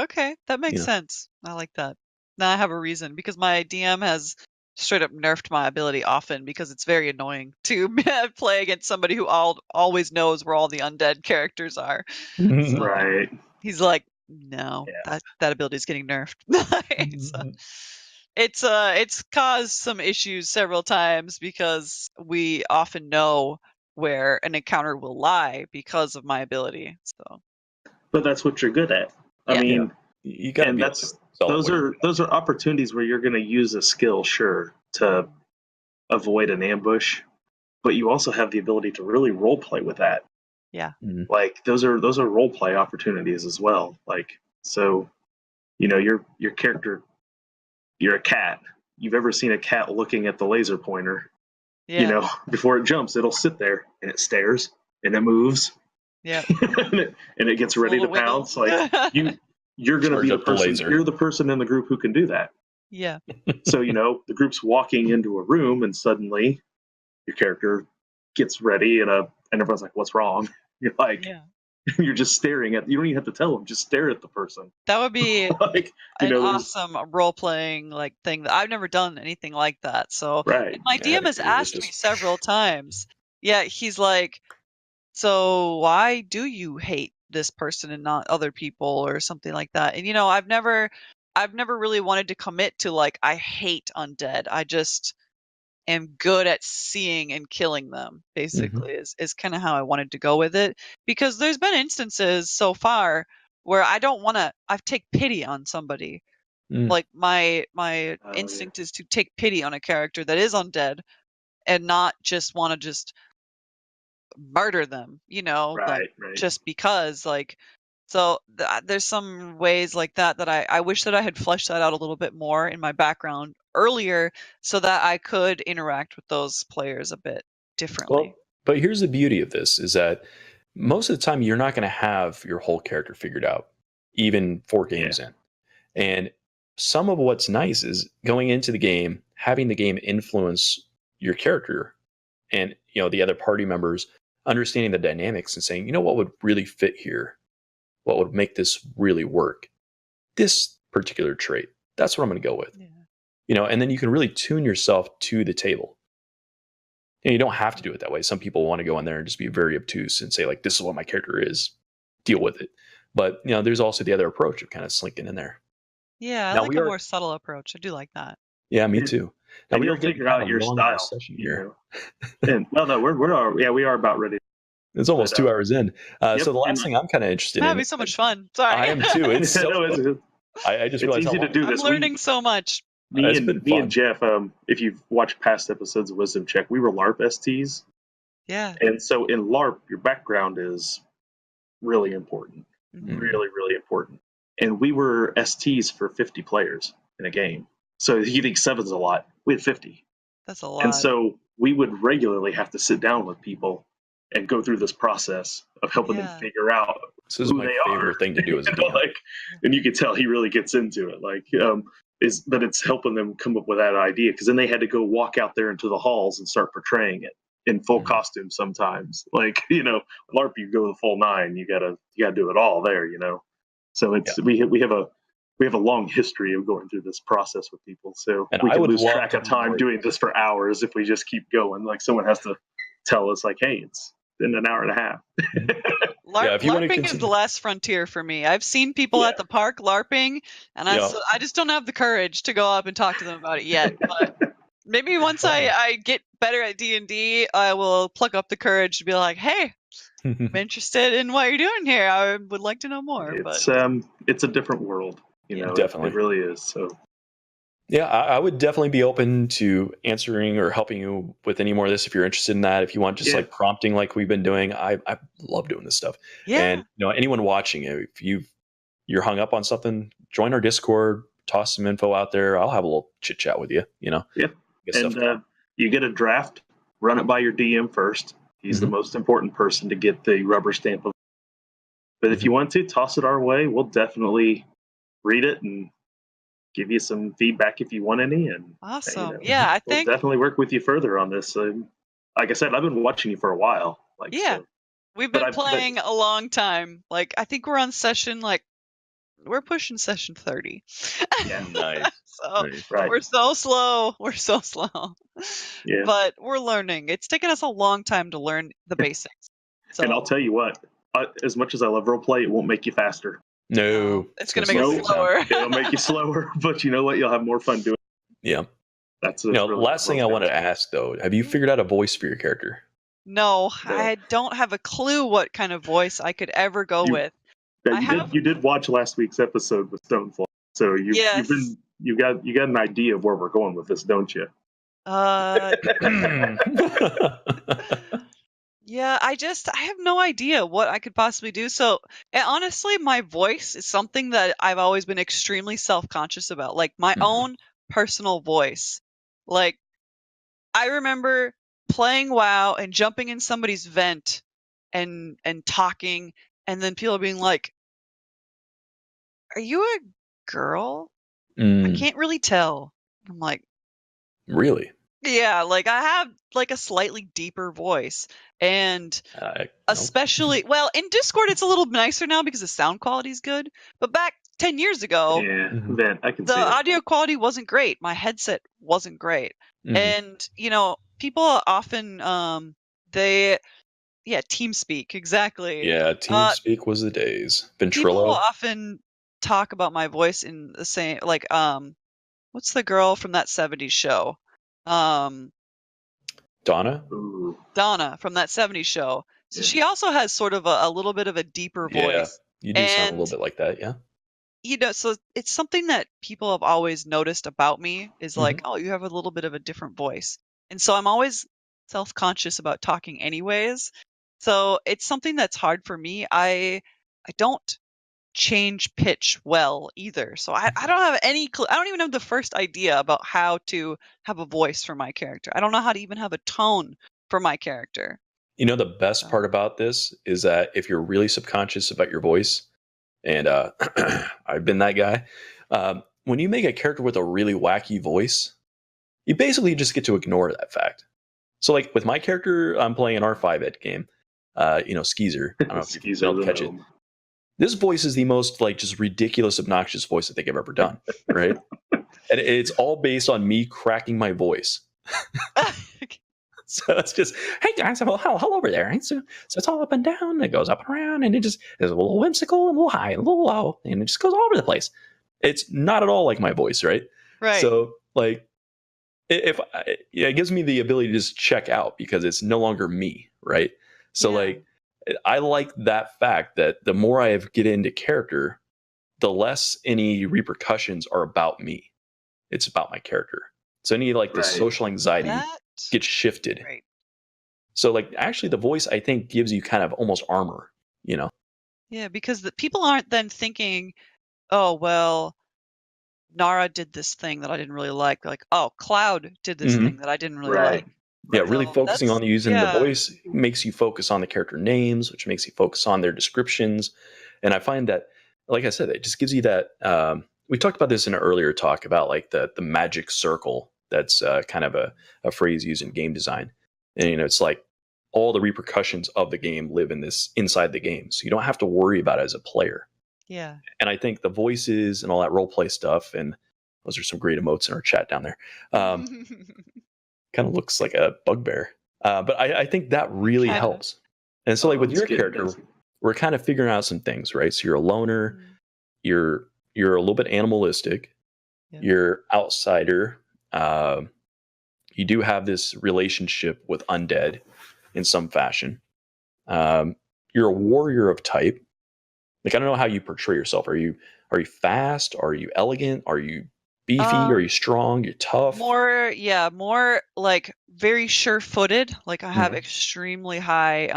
Okay. That makes sense. I like that. Now I have a reason because my DM has straight up nerfed my ability often because it's very annoying to play against somebody who always knows where all the undead characters are. So Right. he's like, no, Yeah. that ability is getting nerfed. So it's caused some issues several times because we often know where an encounter will lie because of my ability. So But that's what you're good at. I Yeah. mean, You got to and be that's those are opportunities where you're going to use a skill, sure, to avoid an ambush, but you also have the ability to really role play with that. Yeah. Like those are role play opportunities as well. Like, so, you know, your character, you're a cat. You've ever seen a cat looking at the laser pointer? Yeah. You know, before it jumps, it'll sit there and it stares and it moves. Yeah. and it gets ready to Little pounce. wiggles. Like you're going to Charge be the up the person. laser. You're the person in the group who can do that. Yeah. So, you know, the group's walking into a room and suddenly your character gets ready and everyone's like, what's wrong? You're like, Yeah. you're just staring at, you don't even have to tell them, just stare at the person. That would be Like, you an know, awesome role playing like thing that I've never done anything like that. So right. and my Yeah, DM has it asked me just- several times. Yeah, he's like, so why do you hate this person and not other people or something like that? And you know, I've never really wanted to commit to like I hate undead. I just am good at seeing and killing them, basically, is kind of how I wanted to go with it. Because there's been instances so far where I don't want to I take pity on somebody. Like my yeah. instinct is to take pity on a character that is undead and not just want to just murder them, you know, like Right. just because like so there's some ways like that I wish that I had fleshed that out a little bit more in my background earlier so that I could interact with those players a bit differently. Well, but here's the beauty of this is that most of the time you're not going to have your whole character figured out, even 4 games in. And some of what's nice is going into the game, having the game influence your character and, you know, the other party members, understanding the dynamics and saying, you know, what would really fit here? What would make this really work? This particular trait. That's what I'm going to go with. Yeah. You know, and then you can really tune yourself to the table. And you don't have to do it that way. Some people want to go in there and just be very obtuse and say, like, this is what my character is. Deal with it. But, you know, there's also the other approach of kind of slinking in there. Yeah, I Now, like we a are- more subtle approach. I do like that. Yeah, me too. Now, And we you'll are getting figure kind out of your long style. session You here. know? And, well, no, we are about ready. It's almost 2 hours in. Yep, So the last and- thing I'm kind of interested That'd in. be so much fun. Sorry. I am too. It's so No, fun. I just it's realized easy how to do I'm this. learning so much. It's been Me fun. and Jeff, if you've watched past episodes of Wisdom Check, we were LARP STs. Yeah. And so in LARP, your background is really important. Mhm. Really, really important. And we were STs for 50 players in a game. So you think 7's a lot. We had 50. That's a lot. And so we would regularly have to sit down with people and go through this process of helping Yeah. them figure out This is who my they favorite are. thing to do as a You know, DM. like, and you could tell he really gets into it. Like, but it's helping them come up with that idea because then they had to go walk out there into the halls and start portraying it in full Mhm. costume. Sometimes, like, you know, LARP, you go the full 9. You gotta do it all there. You know, so it's we have a long history of going through this process with people. So And we I could would lose love track to of do time more. doing this for hours if we just keep going. Like someone has to tell us, like, hey, it's been an hour and a half. Yeah, if you wanna LARPing is the continue- last frontier for me. I've seen people at the park LARPing, and Yeah. I just don't have the courage to go up and talk to them about it yet. But maybe once I get better at D&D, I will pluck up the courage to be like, hey, I'm interested in what you're doing here. I would like to know more. It's a different world, you Yeah. know. Definitely. It really is. So Yeah, I would definitely be open to answering or helping you with any more of this if you're interested in that. If you want just Yeah. like prompting like we've been doing, I love doing this stuff. Yeah. And you know, anyone watching, if you're hung up on something, join our Discord, toss some info out there. I'll have a little chit chat with you. You know, Yeah. Get stuff and going. you get a draft, run it by your DM first. He's the most important person to get the rubber stamp of. But if you want to toss it our way, we'll definitely read it and give you some feedback if you want any. And Awesome. know, Yeah, I we'll think definitely work with you further on this. Like I said, I've been watching you for a while. Like, Yeah. so, we've but been playing a long time. Like I think we're on session like we're pushing session 30. Yeah. Nice. So Nice. Right. we're so slow. We're so slow. Yeah. But we're learning. It's taken us a long time to learn the basics. So And I'll tell you what, as much as I love roleplay, it won't make you faster. No, it's gonna make us slow things down. slower. It'll make you slower, but you know what? You'll have more fun doing it. Yeah. That's Now, really last thing I wanted to ask though, have you figured out a voice for your character? No, No. I don't have a clue what kind of voice I could ever go You- with. Yeah, you did watch last week's episode with Stonefly, so you got an idea of where we're going with this, don't you? Yeah, I have no idea what I could possibly do. So, and honestly, my voice is something that I've always been extremely self-conscious about, like my own personal voice. Like, I remember playing WoW and jumping in somebody's vent and talking, and then people being like, "Are you a girl? I can't really tell." I'm like, Really? yeah, like I have like a slightly deeper voice, and especially well in Discord it's a little nicer now because the sound quality is good. But back 10 years ago, Yeah, Vent, I can the see it. audio quality wasn't great. My headset wasn't great, and people often TeamSpeak, exactly. Yeah, TeamSpeak was the days. People Ventrilo. often talk about my voice in the same like what's the girl from that 70s show? Donna? Ooh. Donna from that 70s show. So Yeah. she also has sort of a little bit of a deeper voice. You do sound a And little bit like that, yeah. so it's something that people have always noticed about me is like, oh, you have a little bit of a different voice. And so I'm always self-conscious about talking anyways. So it's something that's hard for me. I don't change pitch well either. So I don't have any clue. I don't even have the first idea about how to have a voice for my character. I don't know how to even have a tone for my character. You know, the best part about this is that if you're really subconscious about your voice, and I've been that guy, when you make a character with a really wacky voice, you basically just get to ignore that fact. So like with my character, I'm playing an R5 ed game, Skeezer. I don't know if you'll catch it. This voice is the most like just ridiculous, obnoxious voice I think I've ever done, right? And it's all based on me cracking my voice. So it's just, hey guys, hello over there. So it's all up and down, and it goes up and around, and it just is a little whimsical and a little high and a little low, and it just goes all over the place. It's not at all like my voice, right? Right. So like, it gives me the ability to just check out because it's no longer me, right? So like, I like that fact that the more I get into character, the less any repercussions are about me. It's about my character. So any like the social anxiety gets shifted. Right. So like actually the voice I think gives you kind of almost armor, Yeah, because the people aren't then thinking, oh well, Nara did this thing that I didn't really like. Like, oh, Cloud did this thing that I didn't really like. Yeah, really focusing on using the voice makes you focus on the character names, which makes you focus on their descriptions. And I find that, like I said, it just gives you that. We talked about this in an earlier talk about like the magic circle. That's kind of a phrase used in game design. And, it's like all the repercussions of the game live inside the game. So you don't have to worry about it as a player. Yeah. And I think the voices and all that role play stuff, and those are some great emotes in our chat down there. Kind of looks like a bugbear. But I think that really helps. And so like with your character, we're kind of figuring out some things, right? So you're a loner, you're a little bit animalistic, you're outsider. You do have this relationship with undead in some fashion. You're a warrior of type. Like, I don't know how you portray yourself. Are you fast? Are you elegant? Are you beefy? Are you strong? You're tough? More like very sure-footed. Like I have extremely high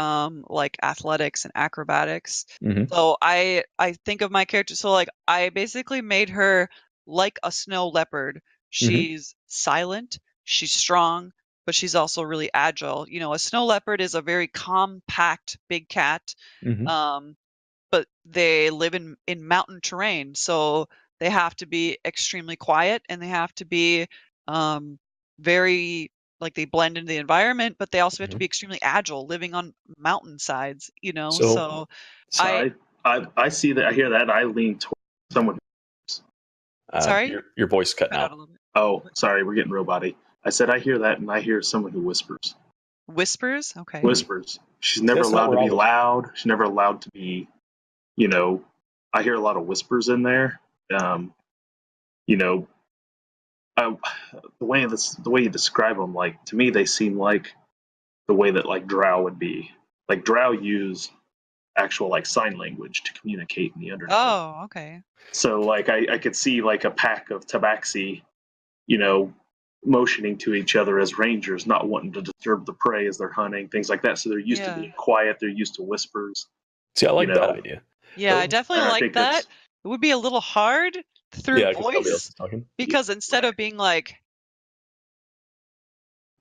like athletics and acrobatics. So I think of my character. So like I basically made her like a snow leopard. She's silent, she's strong, but she's also really agile. A snow leopard is a very compact big cat. But they live in mountain terrain, so they have to be extremely quiet and they have to be very like they blend into the environment, but they also have to be extremely agile living on mountainsides, So I see that, I hear that, I lean toward Someone. Sorry? Your voice cutting Cut out out. a little bit. Oh, sorry, we're getting roboty. I said I hear that, and I hear someone who whispers. Whispers? Okay. Whispers. She's never that's not allowed to be Robin. loud. She's never allowed to be, you know. I hear a lot of whispers in there. You know, the way you describe them, like to me, they seem like the way that like Drow would be. Like Drow use actual like sign language to communicate in the Underdark. Oh, okay. So like I could see like a pack of tabaxi, you know, motioning to each other as rangers, not wanting to disturb the prey as they're hunting, things like that. So they're used to being quiet. They're used to whispers. See, I like that idea. Yeah, I definitely And I like think that. that's- It would be a little hard through Yeah, 'cause nobody else voice is talking. because instead of being like,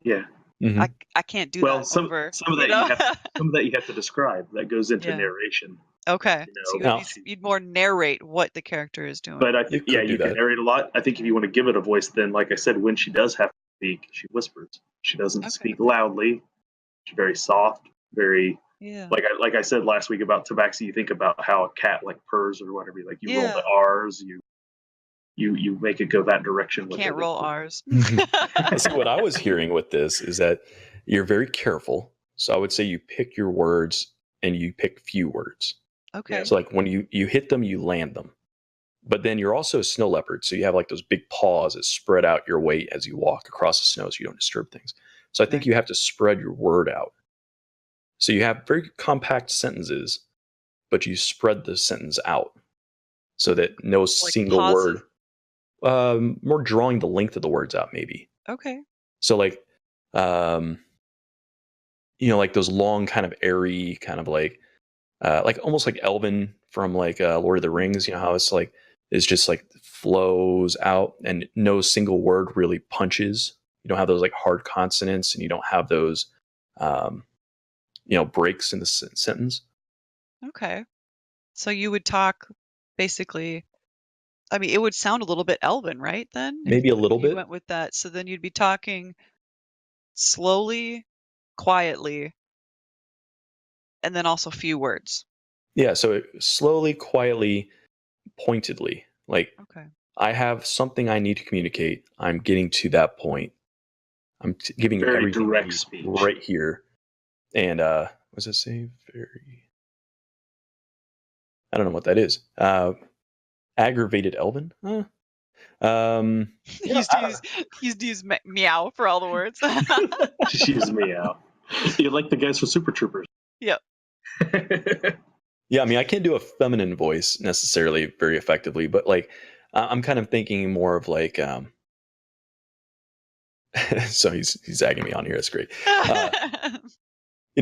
Yeah. Mhm. I can't do Well, that some over. of that you have to describe. That goes into Yeah. narration. Okay, You so know, you'd more narrate what the character is doing. But I You think could do you can that. narrate a lot. I think if you want to give it a voice, then like I said, when she does have to speak, she whispers. She doesn't Okay. speak loudly. She's very soft, very Yeah. like I said last week about tabaxi. You think about how a cat like purrs or whatever. Like you roll Yeah. the R's, you make it go that direction. With Can't it. roll R's. See, what I was hearing with this is that you're very careful. So I would say you pick your words and you pick few words. Okay. So like when you hit them, you land them. But then you're also a snow leopard. So you have like those big paws that spread out your weight as you walk across the snow so you don't disturb things. So I think Right. you have to spread your word out. So you have very compact sentences, but you spread the sentence out so that no single pauses? word, more drawing the length of the words out maybe. Okay. So like, like those long kind of airy kind of like almost like Elven from like Lord of the Rings, how it's like, it's just like flows out and no single word really punches. You don't have those like hard consonants and you don't have those, breaks in the sentence. Okay. So you would talk basically, I mean, it would sound a little bit Elven, right? Then Maybe a little if you bit. went with that. So then you'd be talking slowly, quietly, and then also few words. Yeah. So slowly, quietly, pointedly, like Okay. I have something I need to communicate. I'm getting to that point. I'm giving Very everything direct I need speech. right here. And what does it say? Very. I don't know what that is. Aggravated Elven? Huh? He used to use meow for all the words. She uses meow. You like the guys for Super Troopers? Yep. Yeah, I mean, I can't do a feminine voice necessarily very effectively, but like, I'm kind of thinking more of like, so he's zagging me on here. That's great.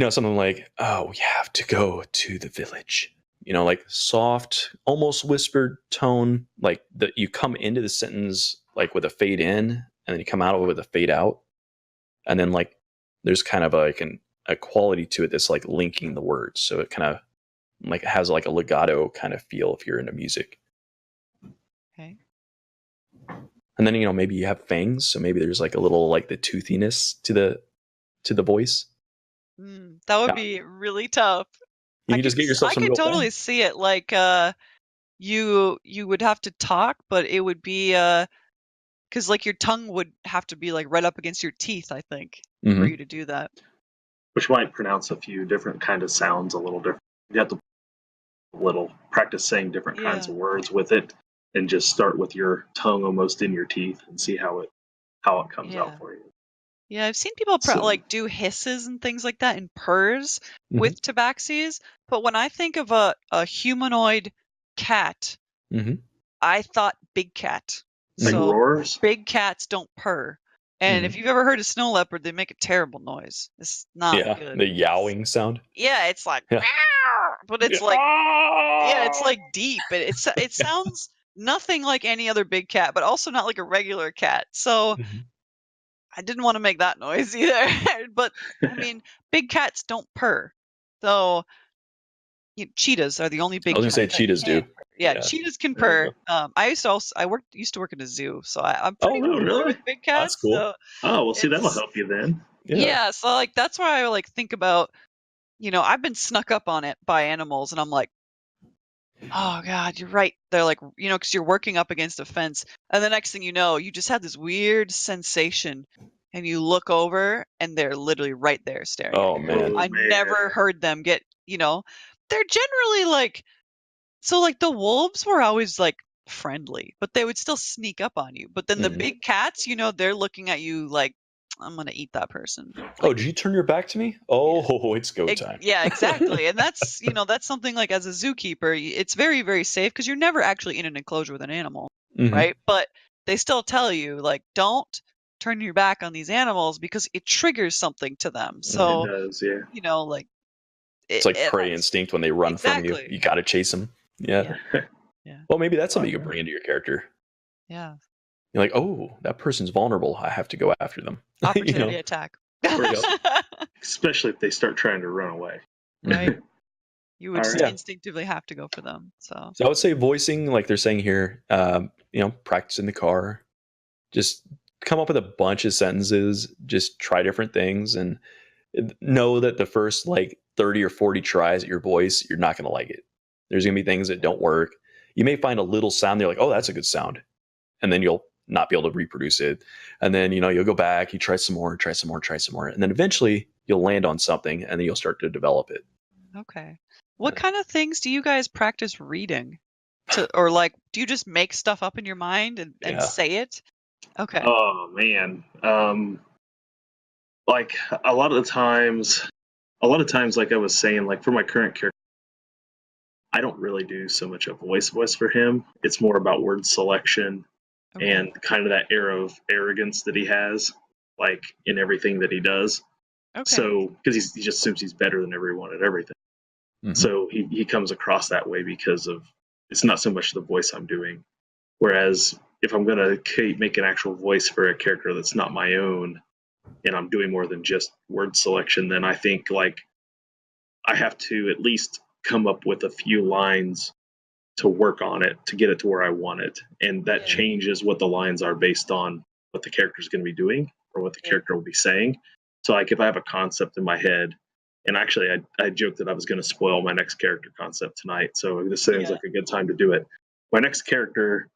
Something like, oh, we have to go to the village. Like soft, almost whispered tone, like that you come into the sentence like with a fade in, and then you come out of it with a fade out, and then like there's kind of like a quality to it that's like linking the words, so it kind of like it has like a legato kind of feel if you're into music. Okay. And then maybe you have fangs, so maybe there's like a little like the toothiness to the voice. That would be really tough. You can just get yourself some I real could totally fangs. see it. Like you would have to talk, but it would be because like your tongue would have to be like right up against your teeth, I think, for you to do that. Which might pronounce a few different kind of sounds a little different. You have to practice saying different kinds of words with it, and just start with your tongue almost in your teeth and see how it comes out for you. Yeah, I've seen people like do hisses and things like that and purrs with tabaxis, but when I think of a humanoid cat, I thought big cat. Like So roars? big cats don't purr. And if you've ever heard a snow leopard, they make a terrible noise. It's not good. The yowling sound. Yeah, it's like, "Meow," but it's like, it's like deep. It sounds nothing like any other big cat, but also not like a regular cat. So I didn't want to make that noise either. But I mean, big cats don't purr. So cheetahs are the only big. I was gonna say cheetahs do. Yeah, cheetahs can purr. I used to work at a zoo, so I'm pretty familiar with big cats. That's cool. So well, see, that'll help you then. Yeah, so like that's why I like think about, I've been snuck up on it by animals, and I'm like, Oh God, you're right. They're like, because you're working up against a fence, and the next thing you know, you just have this weird sensation, and you look over, and they're literally right there staring at Oh you. man. I never heard them get, they're generally like, so like the wolves were always like friendly, but they would still sneak up on you. But then the Mhm. big cats, they're looking at you like, I'm gonna eat that person. Oh, did you turn your back to me? Oh, it's go time. Yeah, exactly. And that's, that's something like as a zookeeper, it's very, very safe because you're never actually in an enclosure with an animal, Mhm. right? But they still tell you, like, don't turn your back on these animals because it triggers something to them. So, It does, yeah. like, It's like prey instinct when they run from you. exactly. You got to chase them. Yeah. Yeah. Well, maybe that's something you can bring into your character. Yeah. You're like, oh, that person's vulnerable. I have to go after them. Opportunity attack. Especially if they start trying to run away. Right. You would All just right. instinctively have to go for them. So So I would say voicing, like they're saying here, practice in the car. Just come up with a bunch of sentences. Just try different things, and know that the first like 30 or 40 tries at your voice, you're not going to like it. There's going to be things that don't work. You may find a little sound. They're like, oh, that's a good sound, and then you'll not be able to reproduce it. And then you'll go back, you try some more, and then eventually you'll land on something, and then you'll start to develop it. Okay. What kind of things do you guys practice reading? Or like, do you just make stuff up in your mind and say it? Okay. Oh man. Like a lot of times, like I was saying, like for my current character, I don't really do so much a voice for him. It's more about word selection and kind of that air of arrogance that he has, like in everything that he does. Okay. So, because he just assumes he's better than everyone at everything. Mhm. So he comes across that way because of it's not so much the voice I'm doing. Whereas if I'm gonna make an actual voice for a character that's not my own, and I'm doing more than just word selection, then I think like I have to at least come up with a few lines to work on it to get it to where I want it. And that changes what the lines are based on what the character is going to be doing or what the character will be saying. So like if I have a concept in my head, and actually I joked that I was going to spoil my next character concept tonight. So this sounds like a good time to do it. My next character,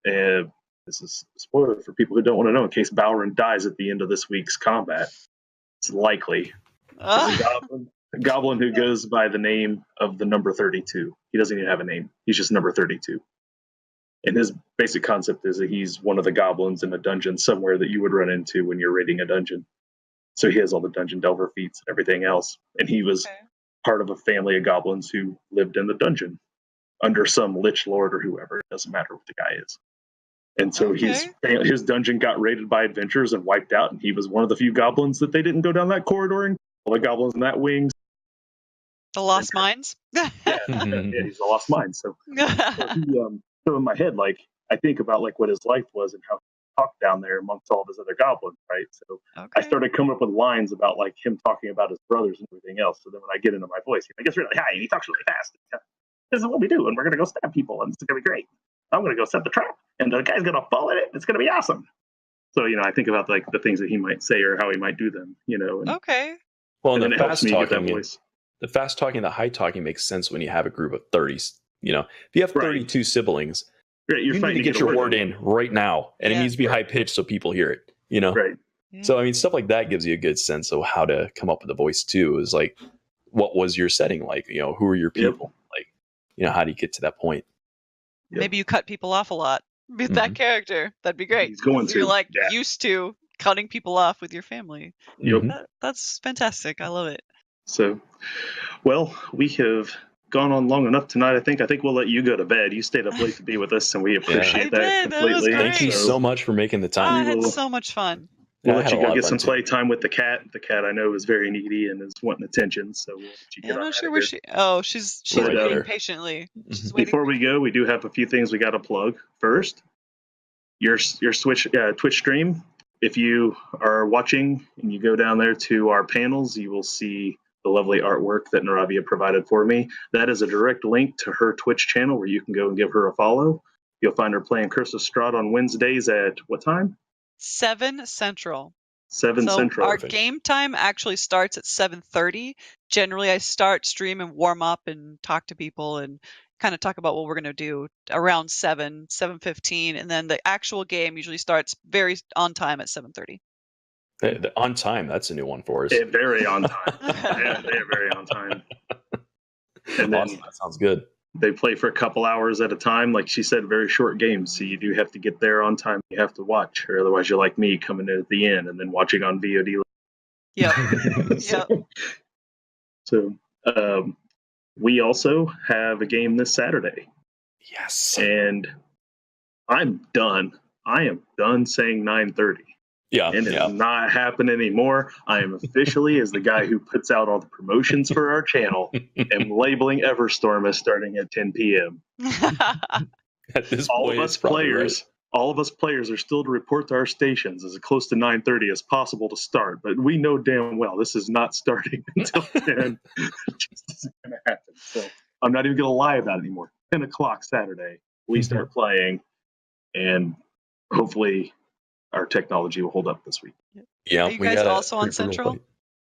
this is a spoiler for people who don't want to know in case Balrin dies at the end of this week's combat. It's likely. A goblin who goes by the name of the number 32. He doesn't even have a name. He's just number 32. And his basic concept is that he's one of the goblins in a dungeon somewhere that you would run into when you're raiding a dungeon. So he has all the dungeon delver feats and everything else. And he was part of a family of goblins who lived in the dungeon under some lich lord or whoever. It doesn't matter what the guy is. And so his dungeon got raided by adventurers and wiped out. And he was one of the few goblins that they didn't go down that corridor and all the goblins in that wing. The Lost Mines? Yeah, he's the Lost Mines. So in my head, like I think about like what his life was and how he talked down there amongst all of his other goblins, right? So I started coming up with lines about like him talking about his brothers and everything else. So then when I get into my voice, he gets really high and he talks really fast. This is what we do, and we're gonna go stab people, and it's gonna be great. I'm gonna go set the trap, and the guy's gonna fall in it. It's gonna be awesome. So I think about like the things that he might say or how he might do them. And, Well, and and then the it helps fast me get that talking, voice. the fast talking, the high talking makes sense when you have a group of 30s. If you have 32 siblings, you need to get your word in right now, and it needs to be high pitched so people hear it. Right. So I mean, stuff like that gives you a good sense of how to come up with a voice too. Is like, what was your setting like? Who are your people? Like, how do you get to that point? Maybe you cut people off a lot with that character. That'd be great. He's going to. You're like used to cutting people off with your family. That's fantastic. I love it. So, well, we have gone on long enough tonight. I think we'll let you go to bed. You stayed up late to be with us, and we appreciate that completely. Thank you so much for making the time. I had so much fun. We'll let you go get some play time with the cat. The cat I know is very needy and is wanting attention, so we'll let you get I'm on not that sure where here. she's Right waiting there. patiently. Before we go, we do have a few things we got to plug. First, your Twitch stream. If you are watching and you go down there to our panels, you will see the lovely artwork that Naravia provided for me. That is a direct link to her Twitch channel where you can go and give her a follow. You'll find her playing Curse of Strahd on Wednesdays at what time? 7 Central. 7 Central. Our game time actually starts at 7:30. Generally, I start stream and warm up and talk to people, and kind of talk about what we're going to do around 7:15, and then the actual game usually starts very on time at 7:30. On time, that's a new one for us. They're very on time. Yeah, they're very on time. And then Awesome. That sounds good. they play for a couple hours at a time. Like she said, very short games. So you do have to get there on time. You have to watch, or otherwise you're like me, coming in at the end and then watching on VOD. Yep. So- Yep. So we also have a game this Saturday, Yes. and I'm done. I am done saying 9:30. Yeah. And Yeah. it's not happening anymore. I am officially, as the guy who puts out all the promotions for our channel, am labeling Everstorm as starting at 10 p.m. At this All point, of it's us probably players, all of us players are still to report to our stations as close to 9:30 as possible to start. But we know damn well this is not starting until 10. It just isn't going to happen. So I'm not even going to lie about it anymore. 10 o'clock Saturday, we start playing, and hopefully our technology will hold up this week. Yeah. Are you we guys got a also on pretty brutal Central? fight.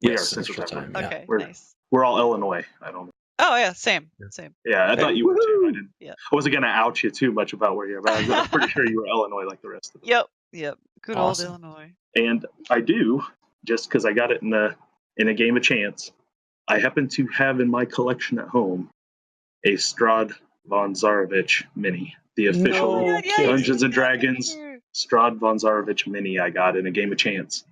We Yes, are Central Central time. Time. Yeah. Okay, We're- nice. We're all Illinois. I don't know. Oh yeah, same. Yeah, I thought you were too. I didn't. Yeah. I wasn't going to out you too much about where you're at. I'm pretty sure you were Illinois like the rest of us. Yep. Good Awesome. old Illinois. And I do, just because I got it in a game of chance. I happen to have in my collection at home a Strahd von Zarovich mini, the official No Dungeons and Yeah. Dragons Strahd von Zarovich mini I got in a game of chance.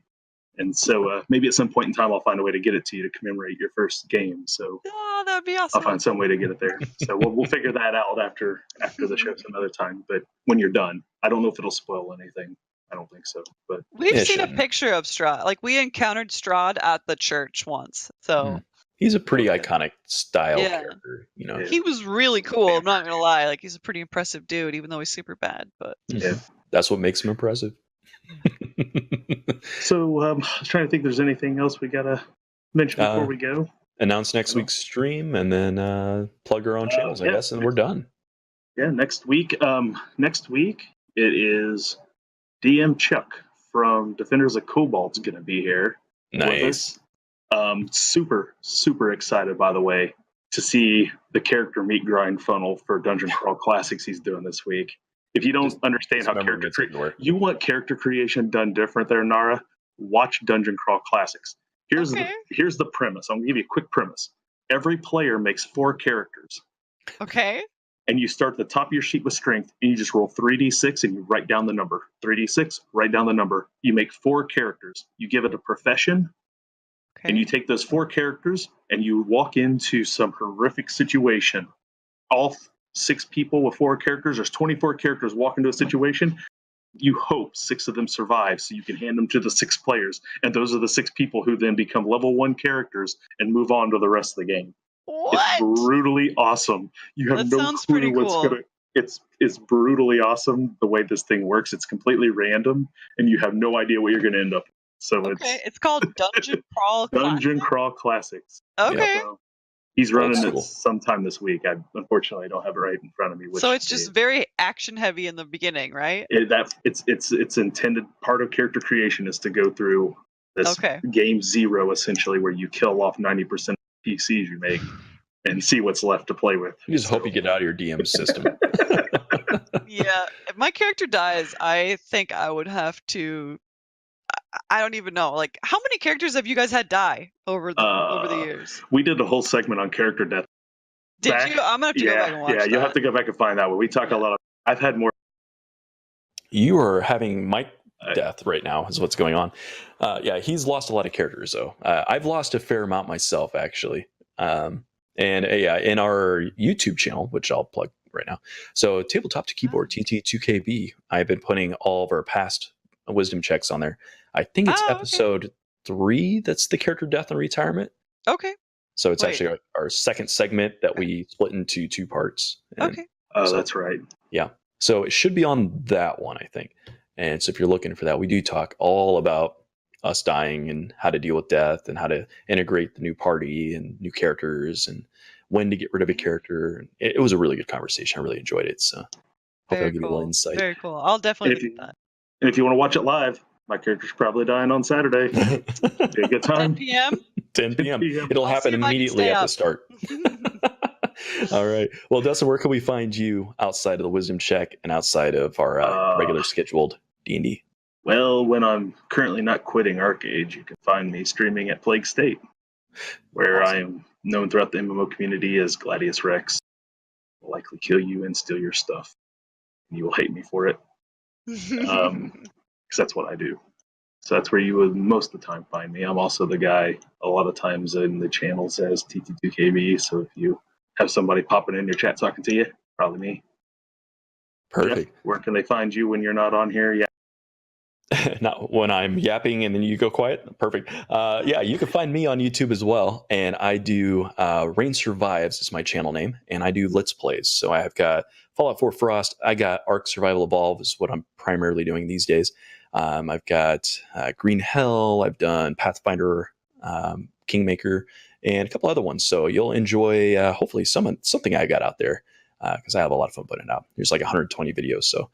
And so maybe at some point in time I'll find a way to get it to you to commemorate your first game. So Oh, that would be I'll awesome. find some way to get it there. So we'll figure that out after the show some other time. But when you're done, I don't know if it'll spoil anything. I don't think so. But We've Yeah, seen a shouldn't. picture of Strahd. Like we encountered Strahd at the church once. So He's a pretty Okay. iconic style Yeah. character, you know. Yeah. he was really cool. I'm not gonna lie. Like he's a pretty impressive dude, even though he's super bad. But Yeah. That's what makes him impressive. So I was trying to think if there's anything else we gotta mention before we go. Announce next week's stream and then plug our own channels, I yeah. guess, and we're done. Yeah, next week. Next week it is DM Chuck from Defenders of Cobalt's gonna be here with Nice. us. Super excited, by the way, to see the character meat grind funnel for Dungeon Crawl Classics he's doing this week. If you don't Just- understand Just how remember character it's everywhere. you want character creation done different there, Nara, watch Dungeon Crawl Classics. Here's Okay. the premise. I'm gonna give you a quick premise. Every player makes 4 characters, okay. and you start at the top of your sheet with strength, and you just roll 3d6 and you write down the number. 3d6, write down the number. You make 4 characters. You give it a profession, Okay. and you take those 4 characters and you walk into some horrific situation. All 6 people with 4 characters, there's 24 characters walk into a situation. You hope 6 of them survive so you can hand them to the 6 players. And those are the 6 people who then become level 1 characters and move on to the rest of the game. what? It's brutally awesome. You have That no sounds clue pretty what's cool. gonna. It's brutally awesome the way this thing works. It's completely random, and you have no idea what you're going to end up. So Okay. It's called Dungeon Crawl. it's Dungeon Classic? Crawl Classics. Okay. So he's running Old it school. sometime this week. Unfortunately, I don't have it right in front of me. So it's just very action heavy in the beginning, right? It's intended part of character creation is to go through this Okay. game 0 essentially, where you kill off 90% of the PCs you make and see what's left to play with. You just hope you get out of your DM system. Yeah. If my character dies, I think I would have to. I don't even know. Like, how many characters have you guys had die over the years? We did a whole segment on character death. Did back- you? I'm gonna have to go back and watch yeah, that. you'll have to go back and find that one. We talk a lot. I've had more. You are having Mike death right now is what's going on. Yeah, he's lost a lot of characters though. I've lost a fair amount myself actually. And yeah, in our YouTube channel, which I'll plug right now. So tabletop to keyboard TT2KB. I've been putting all of our past wisdom checks on there. I think it's Oh, okay. episode 3 that's the character death and retirement. Okay. So it's Wait. actually our second segment that we split into 2 parts. And Okay. Oh, So- that's right. so it should be on that one, I think. And so if you're looking for that, we do talk all about us dying and how to deal with death and how to integrate the new party and new characters and when to get rid of a character. It was a really good conversation. I really enjoyed it. So hope I'll Very give you a cool. little insight. Very cool. I'll definitely If look you- at And if you want to watch it live, my character's probably dying on Saturday. Be a good that. 10 time. p.m. 10 p.m. p.m. It'll I'll happen see if I can immediately stay at the up. start. All right. Well, Dustin, where can we find you outside of the wisdom check and outside of our regular scheduled D&D? Well, when I'm currently not quitting Arcade, you can find me streaming at Plague State, where I'm known throughout the MMO community as Gladius Rex. Will likely kill you and steal your stuff. You will hate me for it, because that's what I do. So that's where you would most of the time find me. I'm also the guy a lot of times in the channel says TT2KB. So if you have somebody popping in your chat talking to you, probably me. Perfect. Yeah. Where can they find you when you're not on here? Yeah. Not when I'm yapping and then you go quiet. Perfect. Yeah, you can find me on YouTube as well. And I do Rain Survives is my channel name. And I do Let's Plays. So I've got Fallout 4 Frost. I got Ark Survival Evolve is what I'm primarily doing these days. I've got Green Hell. I've done Pathfinder, Kingmaker, and a couple other ones. So you'll enjoy hopefully something I got out there because I have a lot of fun putting it out. There's like 120 videos. So,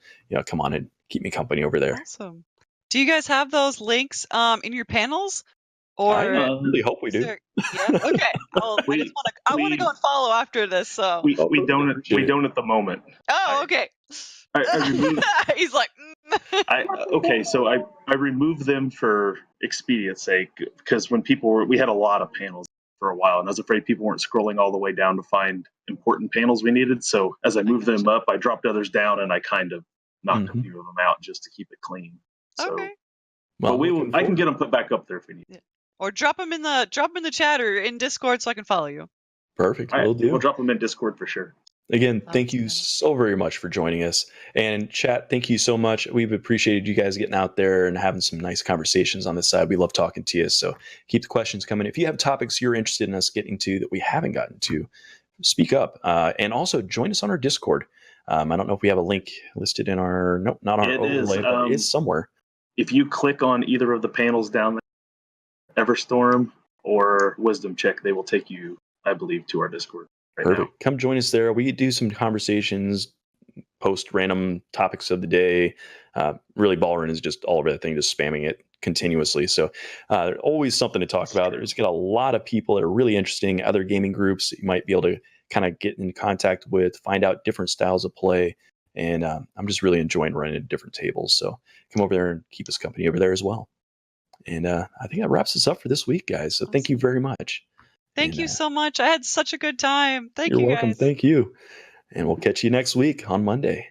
come on and keep me company over there. Awesome. Do you guys have those links in your panels? Or I really hope we do. Yeah. Okay. I want to go and follow after this. So we don't at the moment. Oh, okay. I removed. He's like. So I removed them for expedience sake because when we had a lot of panels for a while, and I was afraid people weren't scrolling all the way down to find important panels we needed. So as I moved them up, I dropped others down, and I kind of knocked a few of them out just to keep it clean. So, okay. But I can get them put back up there if we need. Yeah. Or drop them in the chat or in Discord so I can follow you. Perfect. We'll drop them in Discord for sure. Again, thank you so very much for joining us. And chat, thank you so much. We've appreciated you guys getting out there and having some nice conversations on this side. We love talking to you. So keep the questions coming. If you have topics you're interested in us getting to that we haven't gotten to, speak up. And also join us on our Discord. I don't know if we have a link listed in our, nope, not our overlay, but it is somewhere. If you click on either of the panels down there, Everstorm or Wisdom Check, they will take you, I believe, to our Discord. Perfect. Now. Come join us there. We do some conversations, post random topics of the day. Really, Ballrun is just all over the thing, just spamming it continuously. So always something to talk about. There's got a lot of people that are really interesting, other gaming groups that you might be able to kind of get in contact with, find out different styles of play. And I'm just really enjoying running at different tables. So come over there and keep us company over there as well. And I think that wraps us up for this week, guys. So thank you very much. Thank you so much. I had such a good time. Thank you. You're welcome. Guys. Thank you. And we'll catch you next week on Monday.